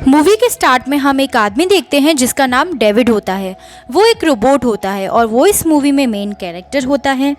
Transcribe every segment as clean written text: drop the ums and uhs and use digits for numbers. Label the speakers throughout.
Speaker 1: Movie के start में हम एक आदमी देखते हैं जिसका नाम डेविड होता है। वो एक रोबोट होता है और वो इस मूवी में मेन कैरेक्टर होता है।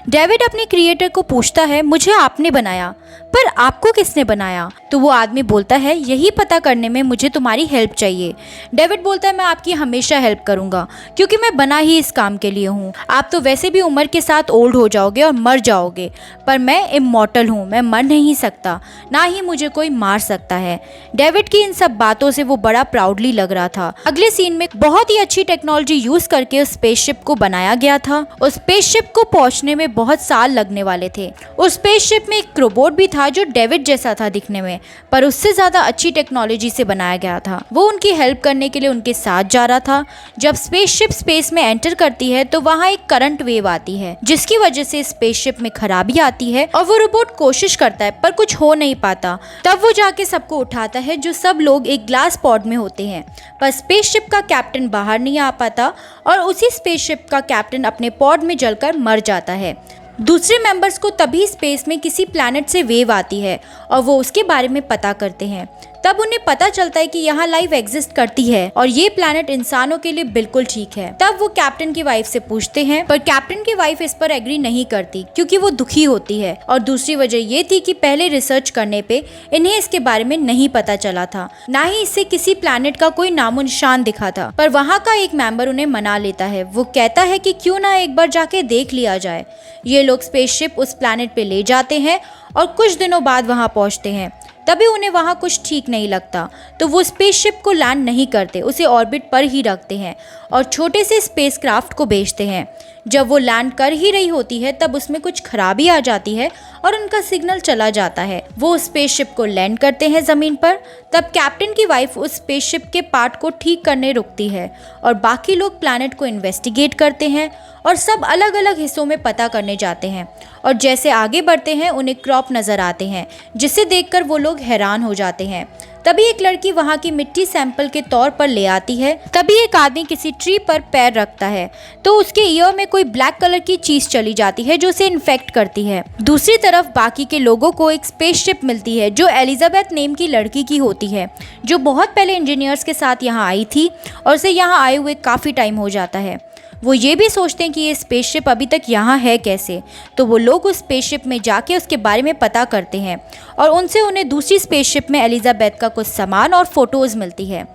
Speaker 1: डेविड अपने क्रिएटर को पूछता है, मुझे आपने बनाया, पर आपको किसने बनाया? तो वो आदमी बोलता है, यही पता करने में मुझे तुम्हारी हेल्प चाहिए। डेविड बोलता है, मैं आपकी हमेशा हेल्प करूंगा क्योंकि मैं बना ही इस काम के लिए हूँ। आप तो वैसे भी उम्र के साथ ओल्ड हो जाओगे और मर जाओगे, पर मैं इमॉर्टल हूँ, मैं मर नहीं सकता, ना ही मुझे कोई मार सकता है। डेविड की इन सब बातों से वो बड़ा प्राउडली लग रहा था। अगले सीन में बहुत ही अच्छी टेक्नोलॉजी यूज करके उस स्पेसशिप को बनाया गया था। उस स्पेसशिप को पहुंचने में बहुत साल लगने वाले थे। उस स्पेसशिप में एक रोबोट भी था जो डेविड जैसा था दिखने में, पर उससे ज्यादा अच्छी टेक्नोलॉजी से बनाया गया था। वो उनकी हेल्प करने के लिए उनके साथ जा रहा था। जब स्पेसशिप स्पेस में एंटर करती है तो वहाँ एक करंट वेव आती है जिसकी वजह से स्पेसशिप में खराबी आती है और वो रोबोट कोशिश करता है पर कुछ हो नहीं पाता। तब वो जाके सबको उठाता है, जो सब लोग एक ग्लास पॉड में होते हैं, पर स्पेसशिप का कैप्टन बाहर नहीं आ पाता और उसी स्पेसशिप का कैप्टन अपने पॉड में जलकर मर जाता है। दूसरे मेंबर्स को तभी स्पेस में किसी प्लैनेट से वेव आती है और वो उसके बारे में पता करते हैं। तब उन्हें पता चलता है कि यहाँ लाइफ एग्जिस्ट करती है और ये प्लैनेट इंसानों के लिए बिल्कुल ठीक है। तब वो कैप्टन की वाइफ से पूछते हैं, पर कैप्टन की वाइफ इस पर एग्री नहीं करती क्योंकि वो दुखी होती है और दूसरी वजह ये थी कि पहले रिसर्च करने पे इन्हें इसके बारे में नहीं पता चला था, ना ही इससे किसी प्लैनेट का कोई नामो निशान दिखा था। पर वहाँ का एक मेंबर उन्हें मना लेता है। वो कहता है कि क्यों ना एक बार जाके देख लिया जाए। ये लोग स्पेसशिप उस प्लैनेट पे ले जाते हैं और कुछ दिनों बाद वहाँ पहुँचते हैं। तभी उन्हें वहाँ कुछ ठीक नहीं लगता, तो वो स्पेसशिप को लैंड नहीं करते, उसे ऑर्बिट पर ही रखते हैं और छोटे से स्पेसक्राफ्ट को भेजते हैं। जब वो लैंड कर ही रही होती है तब उसमें कुछ खराबी आ जाती है और उनका सिग्नल चला जाता है। वो स्पेसशिप को लैंड करते हैं ज़मीन पर। तब कैप्टन की वाइफ उस स्पेसशिप के पार्ट को ठीक करने रुकती है और बाकी लोग प्लैनेट को इन्वेस्टिगेट करते हैं और सब अलग अलग हिस्सों में पता करने जाते हैं। और जैसे आगे बढ़ते हैं उन्हें क्रॉप नज़र आते हैं जिसे देखकर वो लोग हैरान हो जाते हैं। तभी एक लड़की वहाँ की मिट्टी सैंपल के तौर पर ले आती है। तभी एक आदमी किसी ट्री पर पैर रखता है तो उसके ईयर में कोई ब्लैक कलर की चीज चली जाती है जो उसे इन्फेक्ट करती है। दूसरी तरफ बाकी के लोगों को एक स्पेसशिप मिलती है जो एलिजाबेथ नेम की लड़की की होती है, जो बहुत पहले इंजीनियर्स के साथ यहाँ आई थी और उसे यहाँ आए हुए काफ़ी टाइम हो जाता है। वो ये भी सोचते हैं कि ये स्पेसशिप अभी तक यहाँ है कैसे, तो वो लोग उस स्पेसशिप में जाके उसके बारे में पता करते हैं और उनसे उन्हें दूसरी स्पेसशिप में एलिजाबेथ का कुछ सामान और फोटोज़ मिलती है।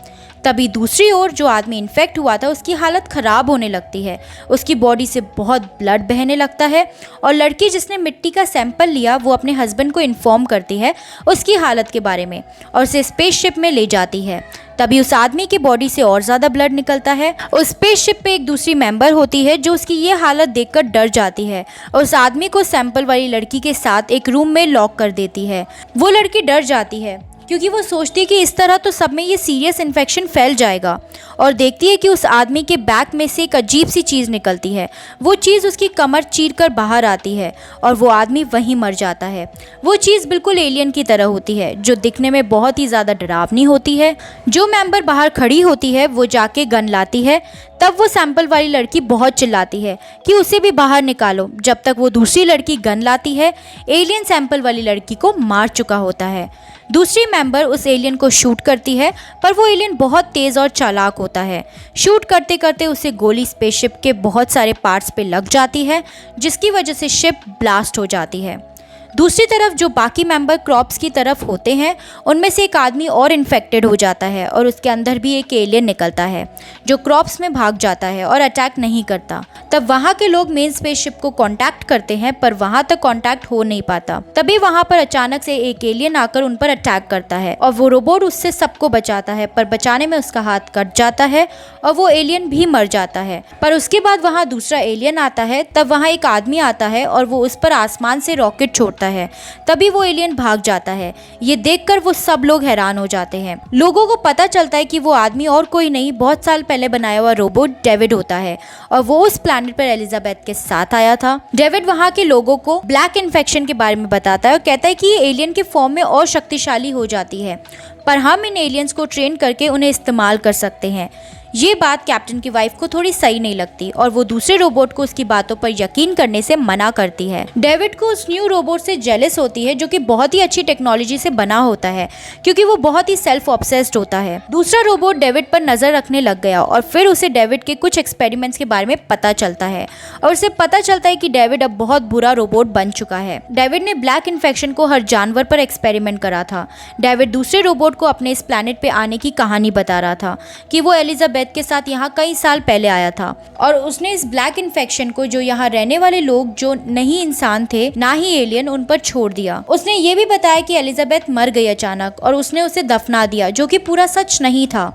Speaker 1: तभी दूसरी ओर जो आदमी इन्फेक्ट हुआ था उसकी हालत ख़राब होने लगती है, उसकी बॉडी से बहुत ब्लड बहने लगता है और लड़की जिसने मिट्टी का सैंपल लिया वो अपने हस्बैंड को इन्फॉर्म करती है उसकी हालत के बारे में और उसे स्पेसशिप में ले जाती है। तभी उस आदमी की बॉडी से और ज़्यादा ब्लड निकलता है। उस स्पेसशिप पे एक दूसरी मेंबर होती है जो उसकी ये हालत देखकर डर जाती है और उस आदमी को सैंपल वाली लड़की के साथ एक रूम में लॉक कर देती है। वो लड़की डर जाती है क्योंकि वो सोचती है कि इस तरह तो सब में ये सीरियस इन्फेक्शन फैल जाएगा और देखती है कि उस आदमी के बैक में से एक अजीब सी चीज़ निकलती है। वो चीज़ उसकी कमर चीर कर बाहर आती है और वो आदमी वहीं मर जाता है। वो चीज़ बिल्कुल एलियन की तरह होती है जो दिखने में बहुत ही ज़्यादा डरावनी होती है। जो मेंबर बाहर खड़ी होती है वो जाके गन लाती है। तब वो सैंपल वाली लड़की बहुत चिल्लाती है कि उसे भी बाहर निकालो। जब तक वो दूसरी लड़की गन लाती है, एलियन सैंपल वाली लड़की को मार चुका होता है। दूसरी मेंबर उस एलियन को शूट करती है पर वो एलियन बहुत तेज़ और चालाक होता है। शूट करते करते उसे गोली स्पेसशिप के बहुत सारे पार्ट्स पे लग जाती है जिसकी वजह से शिप ब्लास्ट हो जाती है। दूसरी तरफ जो बाकी मेंबर क्रॉप्स की तरफ होते हैं उनमें से एक आदमी और इन्फेक्टेड हो जाता है और उसके अंदर भी एक एलियन निकलता है जो क्रॉप्स में भाग जाता है और अटैक नहीं करता। तब वहाँ के लोग मेन स्पेसशिप को कांटेक्ट करते हैं पर वहाँ तक कांटेक्ट हो नहीं पाता। तभी वहाँ पर अचानक से एक एलियन आकर उन पर अटैक करता है और वो रोबोट उससे सबको बचाता है, पर बचाने में उसका हाथ कट जाता है और वो एलियन भी मर जाता है। पर उसके बाद वहाँ दूसरा एलियन आता है। तब वहाँ एक आदमी आता है और वो उस पर आसमान से रॉकेट छोड़ता है। तभी वो एलियन भाग जाता है। ये देखकर वो सब लोग हैरान हो जाते हैं। लोगों को पता चलता है कि वो आदमी और कोई नहीं, बहुत साल पहले बनाया हुआ रोबोट डेविड होता है और वो उस प्लैनेट पर एलिजाबेथ के साथ आया था। डेविड वहाँ के लोगों को ब्लैक इन्फेक्शन के बारे में बताता है और कहता है कि ये एलियन के फॉर्म में और शक्तिशाली हो जाती है, पर हम इन एलियंस को ट्रेन करके उन्हें इस्तेमाल कर सकते हैं। ये बात कैप्टन की वाइफ को थोड़ी सही नहीं लगती और वो दूसरे रोबोट को उसकी बातों पर यकीन करने से मना करती है। डेविड को उस न्यू रोबोट से जेलस होती है जो कि बहुत ही अच्छी टेक्नोलॉजी से बना होता है, क्योंकि वो बहुत ही सेल्फ ऑब्सेस्ड होता है। दूसरा रोबोट डेविड पर नजर रखने लग गया और फिर उसे डेविड के कुछ एक्सपेरिमेंट्स के बारे में पता चलता है और उसे पता चलता है कि डेविड अब बहुत बुरा रोबोट बन चुका है। डेविड ने ब्लैक इन्फेक्शन को हर जानवर पर एक्सपेरिमेंट करा था। डेविड दूसरे रोबोट को अपने इस प्लैनेट पे आने की कहानी बता रहा था कि वो एलिजाबेथ के साथ यहाँ कई साल पहले आया था और उसने इस ब्लैक इन्फेक्शन को जो यहाँ रहने वाले लोग जो नहीं इंसान थे ना ही एलियन उन पर छोड़ दिया। उसने ये भी बताया कि एलिजाबेथ मर गई अचानक और उसने उसे दफना दिया, जो कि पूरा सच नहीं था।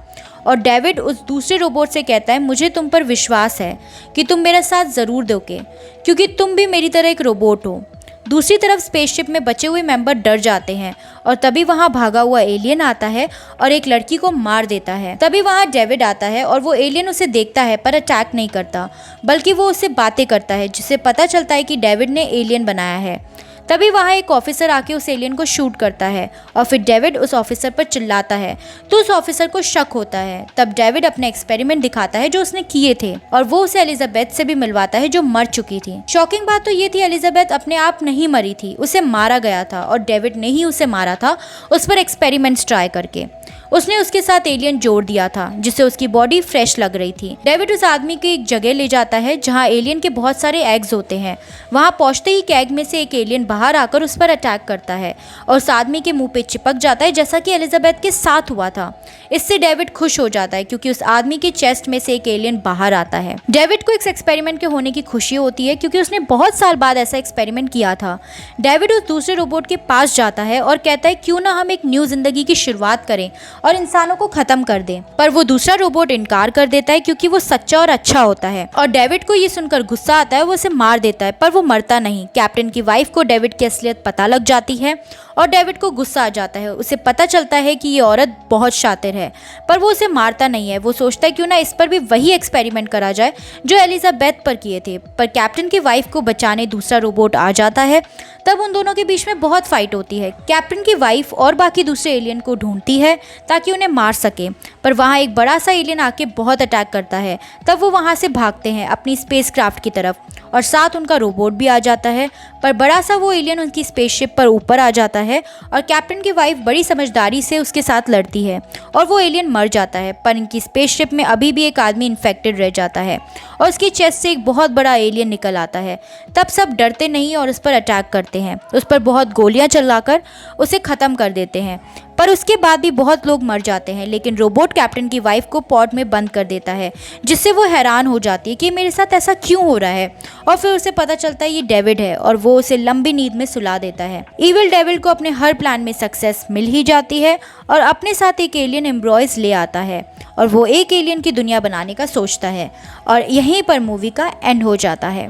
Speaker 1: और डेविड उस दूसरे रोबोट से कहता है, मुझे तुम पर विश्वास है कि तुम मेरा साथ ज़रूर दोगे क्योंकि तुम भी मेरी तरह एक रोबोट हो। दूसरी तरफ स्पेसशिप में बचे हुए मेंबर डर जाते हैं और तभी वहां भागा हुआ एलियन आता है और एक लड़की को मार देता है। तभी वहां डेविड आता है और वो एलियन उसे देखता है पर अटैक नहीं करता, बल्कि वो उससे बातें करता है, जिससे पता चलता है कि डेविड ने एलियन बनाया है। तभी वहाँ एक ऑफिसर आके उस एलियन को शूट करता है और फिर डेविड उस ऑफिसर पर चिल्लाता है तो उस ऑफिसर को शक होता है। तब डेविड अपने एक्सपेरिमेंट दिखाता है जो उसने किए थे और वो उसे एलिजाबेथ से भी मिलवाता है जो मर चुकी थी। शॉकिंग बात तो ये थी, एलिजाबेथ अपने आप नहीं मरी थी, उसे मारा गया था और डेविड ने ही उसे मारा था उस पर एक्सपेरिमेंट्स ट्राई करके। उसने उसके साथ एलियन जोड़ दिया था जिससे उसकी बॉडी फ्रेश लग रही थी। डेविड उस आदमी को एक जगह ले जाता है जहां एलियन के बहुत सारे एग्स होते हैं। वहां पहुंचते ही एग में से एक एलियन बाहर आकर उस पर अटैक करता है और उस आदमी के मुंह पे चिपक जाता है, जैसा कि एलिजाबेथ के साथ हुआ था। इससे डेविड खुश हो जाता है क्योंकि उस आदमी के चेस्ट में से एक एलियन बाहर आता है। डेविड को इस एक्सपेरिमेंट के होने की खुशी होती है क्योंकि उसने बहुत साल बाद ऐसा एक्सपेरिमेंट किया था। डेविड उस दूसरे रोबोट के पास जाता है और कहता है, क्यों ना हम एक न्यू जिंदगी की शुरुआत करें और इंसानों को खत्म कर दें। पर वो दूसरा रोबोट इनकार कर देता है क्योंकि वो सच्चा और अच्छा होता है और डेविड को ये सुनकर गुस्सा आता है, वो उसे मार देता है पर वो मरता नहीं। कैप्टन की वाइफ को डेविड की असलियत पता लग जाती है और डेविड को गुस्सा आ जाता है। उसे पता चलता है कि ये औरत बहुत शातिर है, पर वो उसे मारता नहीं है। वो सोचता है क्यों ना इस पर भी वही एक्सपेरिमेंट करा जाए जो एलिजाबेथ पर किए थे। पर कैप्टन की वाइफ को बचाने दूसरा रोबोट आ जाता है। तब उन दोनों के बीच में बहुत फाइट होती है। कैप्टन की वाइफ और बाकी दूसरे एलियन को ढूंढती है ताकि उन्हें मार सके, पर वहाँ एक बड़ा सा एलियन आके बहुत अटैक करता है। तब वो वहाँ से भागते हैं अपनी स्पेसक्राफ्ट की तरफ और साथ उनका रोबोट भी आ जाता है। पर बड़ा सा वो एलियन उनकी स्पेसशिप पर ऊपर आ जाता है और कैप्टन की वाइफ बड़ी समझदारी से उसके साथ लड़ती है और वो एलियन मर जाता है। पर इनकी स्पेसशिप में अभी भी एक आदमी इन्फेक्टेड रह जाता है और उसकी चेस्ट से एक बहुत बड़ा एलियन निकल आता है। तब सब डरते नहीं और उस पर अटैक करते हैं, उस पर बहुत गोलियां चलाकर उसे ख़त्म कर देते हैं। पर उसके बाद भी बहुत लोग मर जाते हैं, लेकिन रोबोट कैप्टन की वाइफ को पॉट में बंद कर देता है, जिससे वो हैरान हो जाती है कि मेरे साथ ऐसा क्यों हो रहा है। और फिर उसे पता चलता है ये डेविड है और वो उसे लंबी नींद में सुला देता है। इविल डेविड को अपने हर प्लान में सक्सेस मिल ही जाती है और अपने साथ एक एलियन एम्ब्रॉयज ले आता है और वो एक एलियन की दुनिया बनाने का सोचता है और यहीं पर मूवी का एंड हो जाता है।